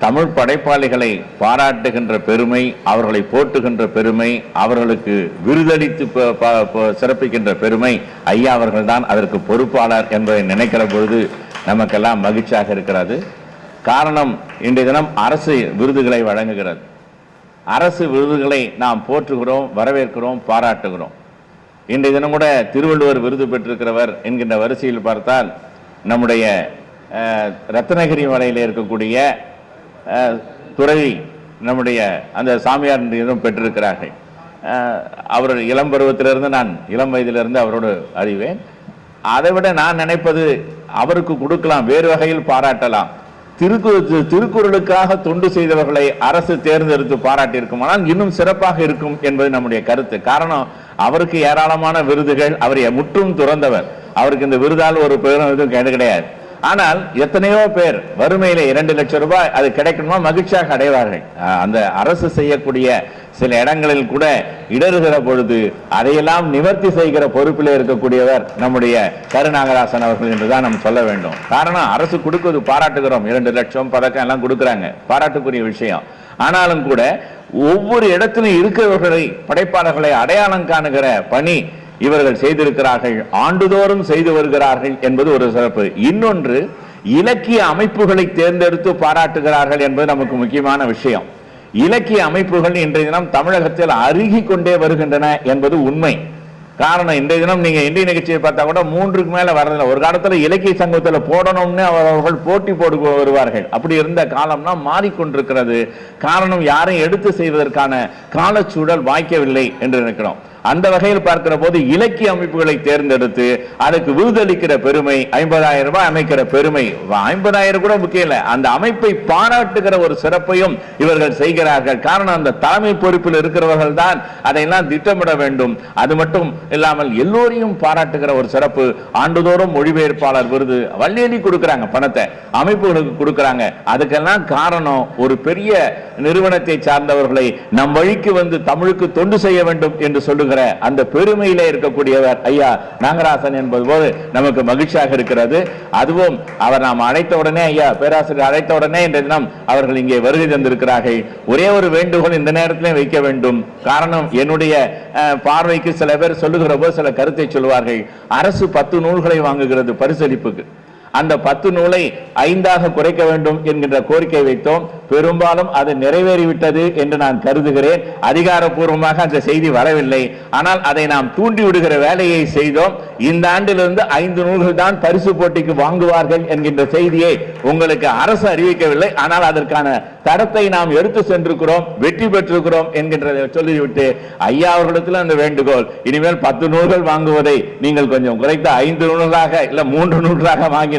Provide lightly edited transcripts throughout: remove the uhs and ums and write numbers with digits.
தமிழ் படைப்பாளிகளை பாராட்டுகின்ற பெருமை, அவர்களை போற்றுகின்ற பெருமை, அவர்களுக்கு விருதளித்து சிறப்பிக்கின்ற பெருமை ஐயா அவர்கள்தான் அதற்கு பொறுப்பாளர் என்பதை நினைக்கிற பொழுது நமக்கெல்லாம் மகிழ்ச்சியாக இருக்கிறது. காரணம், இன்றைய தினம் அரசு விருதுகளை வழங்குகிறது. அரசு விருதுகளை நாம் போற்றுகிறோம், வரவேற்கிறோம், பாராட்டுகிறோம். இன்றைய தினம் கூட திருவள்ளுவர் விருது பெற்றிருக்கிறவர் என்கின்ற வரிசையில் பார்த்தால் நம்முடைய ரத்னகிரி மலையில் இருக்கக்கூடிய துறவி நம்முடைய அந்த சாமியார் பெற்றிருக்கிறார்கள். அவர் இளம் பருவத்திலிருந்து, நான் இளம் வயதிலிருந்து அவரோடு அறிவேன். அதை விட நான் நினைப்பது, அவருக்கு கொடுக்கலாம், வேறு வகையில் பாராட்டலாம். திருக்குறளுக்காக தொண்டு செய்தவர்களை அரசு தேர்ந்தெடுத்து பாராட்டியிருக்குமானால் இன்னும் சிறப்பாக இருக்கும் என்பது நம்முடைய கருத்து. காரணம், அவருக்கு ஏராளமான விருதுகள், அவர் முற்றும் துறந்தவர். அவருக்கு இந்த விருதால் ஒரு பெரும் எதுவும் கிடையாது. ஆனால் எத்தனையோ பேர் வறுமையில 2 லட்சம் ரூபாய் அது கிடைக்கணுமா மகிழ்ச்சியாக அடைவார்கள். அந்த அரசு செய்யக்கூடிய சில இடங்களில் கூட இடறுகிற பொழுது அதையெல்லாம் நிவர்த்தி செய்கிற பொறுப்பில் இருக்கக்கூடியவர் நம்முடைய கருநாகராசன் அவர்கள் என்றுதான் நாம் சொல்ல வேண்டும். காரணம், அரசு கொடுக்குது, பாராட்டுகிறோம். 2 லட்சம் பதக்கம் எல்லாம் கொடுக்குறாங்க, பாராட்டுக்குரிய விஷயம். ஆனாலும் கூட ஒவ்வொரு இடத்திலும் இருக்கிறவர்களை, படைப்பாளர்களை அடையாளம் காணுகிற பணி இவர்கள் செய்திருக்கிறார்கள், ஆண்டுதோறும் செய்து வருகிறார்கள் என்பது ஒரு சிறப்பு. இன்னொன்று, இலக்கிய அமைப்புகளை தேர்ந்தெடுத்து பாராட்டுகிறார்கள் என்பது நமக்கு முக்கியமான விஷயம். இலக்கிய அமைப்புகள் இன்றைய தினம் தமிழகத்தில் அருகி கொண்டே வருகின்றன என்பது உண்மை. காரணம், இன்றைய தினம் நீங்க இந்திய நிகழ்ச்சியை பார்த்தா கூட 3க்கு மேல வரதில்லை. ஒரு காலத்துல இலக்கிய சங்கத்தில் போடணும்னு அவர்கள் போட்டி போடு வருவார்கள். அப்படி இருந்த காலம்னா மாறிக்கொண்டிருக்கிறது. காரணம், யாரையும் எடுத்து செய்வதற்கான காலச்சூழல் வாய்க்கவில்லை என்று நினைக்கிறோம். அந்த வகையில் பார்க்கிற போது இலக்கிய அமைப்புகளை தேர்ந்தெடுத்து அதுக்கு விருதளிக்கிற பெருமை, 50,000 ரூபாய் அமைக்கிற பெருமை, 50,000 கூட முக்கியம் இல்லை, அந்த அமைப்பை பாராட்டுகிற ஒரு சிறப்பையும் இவர்கள் செய்கிறார்கள். காரணம், அந்த தலைமை பொறுப்பில் இருக்கிறவர்கள் தான் அதையெல்லாம் திட்டமிட வேண்டும். அது மட்டும் இல்லாமல் எல்லோரையும் பாராட்டுகிற ஒரு சிறப்பு. ஆண்டுதோறும் மொழிபெயர்ப்பாளர் விருது வள்ளியலி கொடுக்கிறாங்க, பணத்தை அமைப்புகளுக்கு கொடுக்கிறாங்க. அதுக்கெல்லாம் காரணம், ஒரு பெரிய நிறுவனத்தை சார்ந்தவர்களை நம் வழிக்கு வந்து தமிழுக்கு தொண்டு செய்ய வேண்டும் என்று சொல்லுங்க அந்த பெருமையிலே இருக்கக்கூடியவர் ஐயா நாகராசன் என்பது போது நமக்கு மகிழ்ச்சியாக இருக்கிறது. அதுவும் அவர் நாம் அழைத்த உடனே, ஐயா பேராசிரியர் அழைத்த உடனே இன்றைய தினம் அவர்கள் இங்கே வருகை தந்திருக்கிறார்கள். ஒரே ஒரு வேண்டுகோள் இந்த நேரத்திலே வைக்க வேண்டும். காரணம், என்னுடைய பார்வைக்கு சில பேர் சொல்லுகிற போது சில கருத்தை சொல்வார்கள். அரசு 10 நூல்களை வாங்குகிறது பரிசளிப்புக்கு. அந்த 10 நூலை 5ஆக குறைக்க வேண்டும் என்கின்ற கோரிக்கை வைத்தோம். பெரும்பாலும் அது நிறைவேறிவிட்டது என்று நான் கருதுகிறேன். அதிகாரப்பூர்வமாக அந்த செய்தி வரவில்லை. ஆனால் அதை நாம் தூண்டி விடுகிற வேலையை செய்தோம். இந்த ஆண்டிலிருந்து 5 நூல்கள் தான் பரிசு போட்டிக்கு வாங்குவார்கள் என்கின்ற செய்தியை உங்களுக்கு அரசு அறிவிக்கவில்லை. ஆனால் அதற்கான தரத்தை நாம் எடுத்து சென்றிருக்கிறோம், வெற்றி பெற்றிருக்கிறோம் என்கின்றதை சொல்லிவிட்டு ஐயா அவர்களிடத்தில் அந்த வேண்டுகோள், இனிமேல் 10 நூல்கள் வாங்குவதை நீங்கள் கொஞ்சம் குறைத்து 5 நூல்களாக இல்ல 3 நூல்களாக வாங்கினால்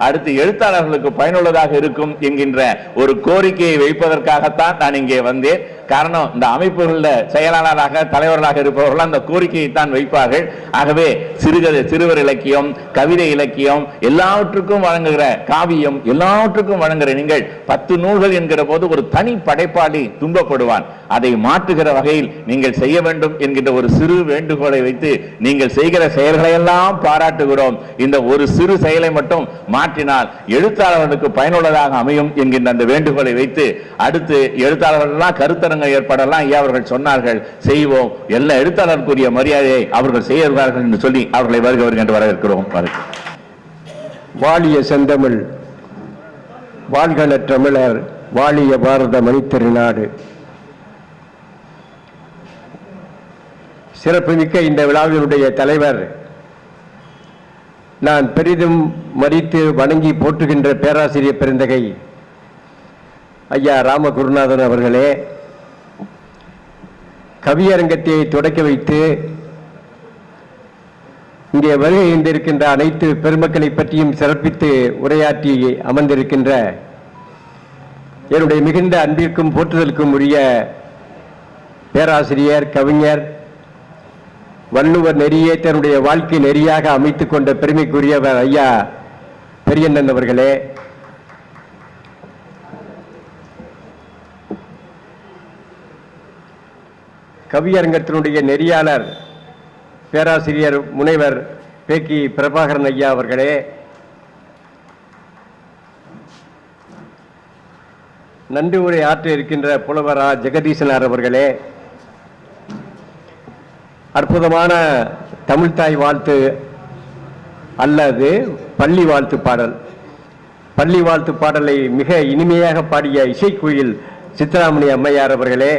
அடுத்து எழுத்தாளர்களுக்கு பயனுள்ளதாக இருக்கும் என்கின்ற ஒரு கோரிக்கையை வைப்பதற்காகத்தான் நான் இங்கே வந்தேன். காரணம், இந்த அமைப்புகளில் செயலாளராக தலைவர்களாக இருப்பவர்கள் அந்த கோரிக்கையை தான் வைப்பார்கள். ஆகவே சிறுவர் இலக்கியம், கவிதை இலக்கியம் எல்லாவற்றுக்கும் வழங்குகிற காவியம் எல்லாவற்றுக்கும் வழங்குகிற நீங்கள் 10 நூல்கள் என்கிற போது ஒரு தனி படைப்பாளி துன்பப்படுவான். அதை மாற்றுகிற வகையில் நீங்கள் செய்ய வேண்டும் என்கின்ற ஒரு சிறு வேண்டுகோளை வைத்து நீங்கள் செய்கிற செயல்களை எல்லாம் பாராட்டுகிறோம். இந்த ஒரு சிறு செயலை மட்டும் மாற்றினால் எழுத்தாளர்களுக்கு பயனுள்ளதாக அமையும் என்கின்ற அந்த வேண்டுகோளை வைத்து அடுத்து எழுத்தாளர்கள் கருத்தரங்க ஏற்படலாம் ஐயா அவர்கள் சொன்னார்கள், செய்வோம். எல்லா எழுத்தாளருக்குரிய மரியாதையை அவர்கள் செய்கிறார்கள் என்று சொல்லி அவர்களை வருகிறவர்கள் என்று வரவேற்கிறோம். வாழிய செந்தமிழ், வாழ்கள தமிழர், வாழிய பாரத மணித்திருநாடு. சிறப்புமிக்க இந்த விழாவினுடைய தலைவர், நான் பெரிதும் மதித்து வணங்கி போற்றுகின்ற பேராசிரியர் பெருந்தகை ஐயா ராமகுருநாதன் அவர்களே, கவியரங்கத்தை தொடக்க வைத்து இங்கே வருகை இருந்திருக்கின்ற அனைத்து பெருமக்களை பற்றியும் சிறப்பித்து உரையாற்றி அமர்ந்திருக்கின்ற என்னுடைய மிகுந்த அன்பிற்கும் போற்றுதலுக்கும் உரிய பேராசிரியர், கவிஞர், வள்ளுவர் நெறியே தன்னுடைய வாழ்க்கை நெறியாக அமைத்துக் கொண்ட பெருமைக்குரியவர் ஐயா பெரியண்ணன் அவர்களே, கவியரங்கத்தினுடைய நெறியாளர் பேராசிரியர் முனைவர் பேக்கி பிரபாகரன் ஐயா அவர்களே, நன்றி உரை ஆற்ற இருக்கின்ற புலவரா ஜெகதீசனார் அவர்களே, அற்புதமான தமிழ்த்தாய் வாழ்த்து அல்லது பள்ளி வாழ்த்து பாடல். பள்ளி வாழ்த்து பாடலை மிக இனிமையாக பாடிய இசைக்குயில் சித்ராமணி அம்மையார் அவர்களே,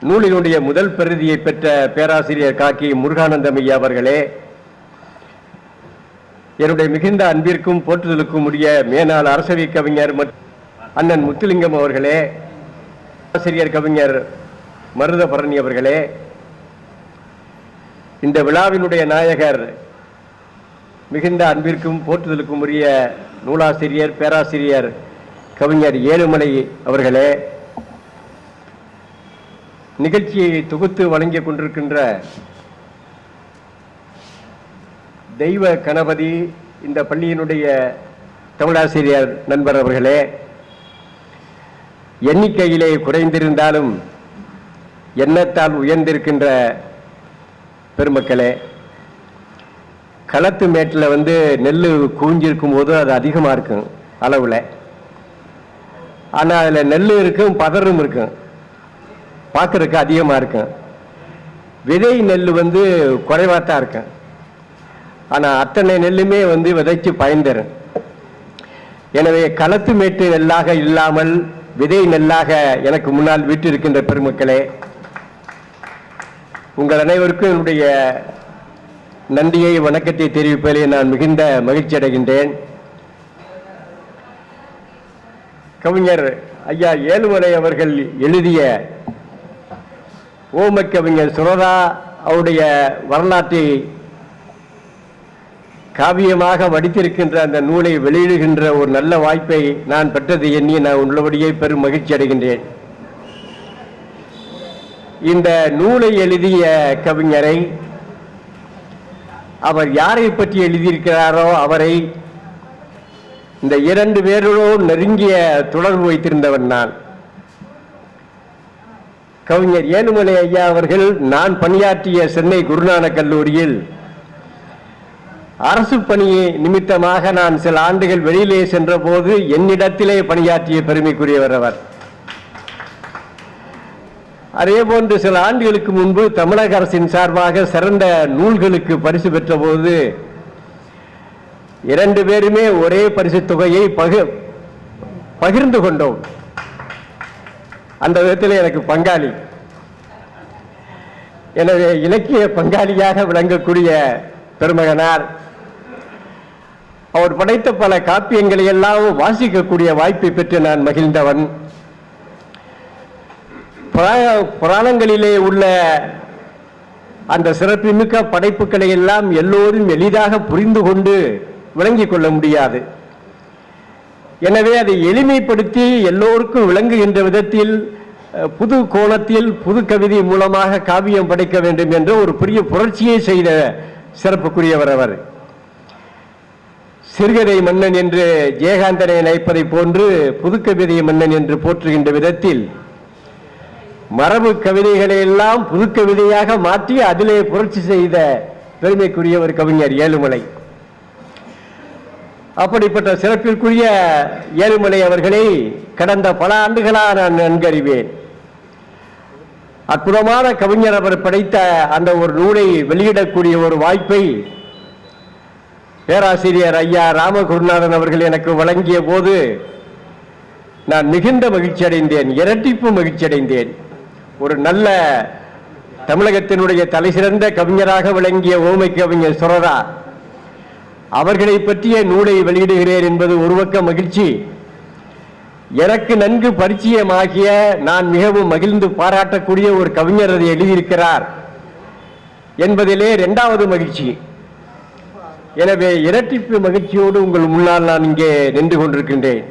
நூலினுடைய முதல் பிரதியை பெற்ற பேராசிரியர் காக்கி முருகானந்தம் ஐயா அவர்களே, என்னுடைய மிகுந்த அன்பிற்கும் போற்றுதலுக்கும் உரிய மேனாள் அரசவை கவிஞர் அண்ணன் முத்துலிங்கம் அவர்களே, ஆசிரியர் கவிஞர் மருதபரணி அவர்களே, இந்த விழாவினுடைய நாயகர் மிகுந்த அன்பிற்கும் போற்றுதலுக்கும் உரிய நூலாசிரியர் பேராசிரியர் கவிஞர் ஏழுமலை அவர்களே, நிகழ்ச்சியை தொகுத்து வழங்கிக் கொண்டிருக்கின்ற தெய்வ கணபதி இந்த பள்ளியினுடைய தமிழாசிரியர் நண்பர் அவர்களே, எண்ணிக்கையிலே குறைந்திருந்தாலும் எண்ணத்தால் உயர்ந்திருக்கின்ற பெருமக்களே, களத்து மேட்டில் நெல் குவிஞ்சிருக்கும் போது அது அதிகமாக இருக்கும் அளவில். ஆனால் அதில் நெல் இருக்கும், பதறும் இருக்கும், பார்க்கறதுக்கு அதிகமாக இருக்கும். விதை நெல் குறைவாக தான் இருக்கும். ஆனால் அத்தனை நெல்லுமே விதைச்சு பயன்தரும். எனவே களத்து மேட்டு நெல்லாக இல்லாமல் விதை நெல்லாக எனக்கு முன்னால் வீற்றிருக்கின்ற பெருமக்களே, உங்கள் அனைவருக்கும் என்னுடைய நன்றியை வணக்கத்தை தெரிவிப்பதிலே நான் மிகுந்த மகிழ்ச்சி அடைகின்றேன். கவிஞர் ஐயா ஏழுமலை அவர்கள் எழுதிய ஓமை கவிஞர் சுரதா அவருடைய வரலாற்றை காவியமாக வடித்திருக்கின்ற அந்த நூலை வெளியிடுகின்ற ஒரு நல்ல வாய்ப்பை நான் பெற்றது எண்ணி நான் உள்ளபடியே பெரும் மகிழ்ச்சி அடைகின்றேன். இந்த நூலை எழுதிய கவிஞரை, அவர் யாரை பற்றி எழுதியிருக்கிறாரோ அவரை, இந்த இரண்டு பேரோடு நெருங்கிய தொடர்பு வைத்திருந்தவன் நான். கவிஞர் ஏழுமலை ஐயா அவர்கள் நான் பணியாற்றிய சென்னை குருநானக் கல்லூரியில் அரசு பணி நிமித்தமாக நான் சில ஆண்டுகள் வெளியிலே சென்ற போது என்னிடத்திலே பணியாற்றிய பெருமைக்குரியவர் அவர். அதே போன்று சில ஆண்டுகளுக்கு முன்பு தமிழக அரசின் சார்பாக சிறந்த நூல்களுக்கு பரிசு பெற்ற போது இரண்டு பேருமே ஒரே பரிசு தொகையை பகிர்ந்து கொண்டோம். அந்த விதத்தில் எனக்கு பங்காளி. எனவே இலக்கிய பங்காளியாக விளங்கக்கூடிய பெருமகனார், அவர் படைத்த பல காப்பியங்களை எல்லாம் வாசிக்கக்கூடிய வாய்ப்பை பெற்று நான் மகிழ்ந்தவன். புராணங்களிலே உள்ள அந்த சிறப்புமிக்க படைப்புகளை எல்லாம் எல்லோரும் எளிதாக புரிந்து கொண்டு விளங்கிக் கொள்ள முடியாது. எனவே அதை எளிமைப்படுத்தி எல்லோருக்கும் விளங்குகின்ற விதத்தில் புது கோணத்தில் புது கவிதை மூலமாக காவியம் படைக்க வேண்டும் என்ற ஒரு பெரிய புரட்சியை செய்த சிறப்புக்குரியவர் அவர். சிறுகதை மன்னன் என்று ஜெயகாந்தனை நினைப்பதை போன்று புதுக்கவிதை மன்னன் என்று போற்றுகின்ற விதத்தில் மரபு கவிதைகளை எல்லாம் புதுக்கவிதையாக மாற்றி அதிலே புரட்சி செய்த பெருமைக்குரியவர் கவிஞர் ஏழுமலை. அப்படிப்பட்ட சிறப்பிற்குரிய ஏழுமலை அவர்களை கடந்த பல ஆண்டுகளாக நான் நன்கறிவேன். அற்புதமான கவிஞர் அவர் படைத்த அந்த ஒரு நூலை வெளியிடக்கூடிய ஒரு வாய்ப்பை பேராசிரியர் ஐயா ராமகுருநாதன் அவர்கள் எனக்கு வழங்கிய போது நான் மிகுந்த மகிழ்ச்சி அடைந்தேன், இரட்டிப்பு மகிழ்ச்சி அடைந்தேன். ஒரு நல்ல தமிழகத்தினுடைய தலைசிறந்த கவிஞராக விளங்கிய ஓமை கவிஞர் சுரதா அவர்களை பற்றிய நூலை வெளியிடுகிறேன் என்பது ஒரு பக்க மகிழ்ச்சி. எனக்கு நன்கு பரிச்சயமாகிய நான் மிகவும் மகிழ்ந்து பாராட்டக்கூடிய ஒரு கவிஞர் அதை எழுதியிருக்கிறார் என்பதிலே இரண்டாவது மகிழ்ச்சி. எனவே இரட்டிப்பு மகிழ்ச்சியோடு உங்கள் முன்னால் நான் இங்கே நின்று கொண்டிருக்கின்றேன்.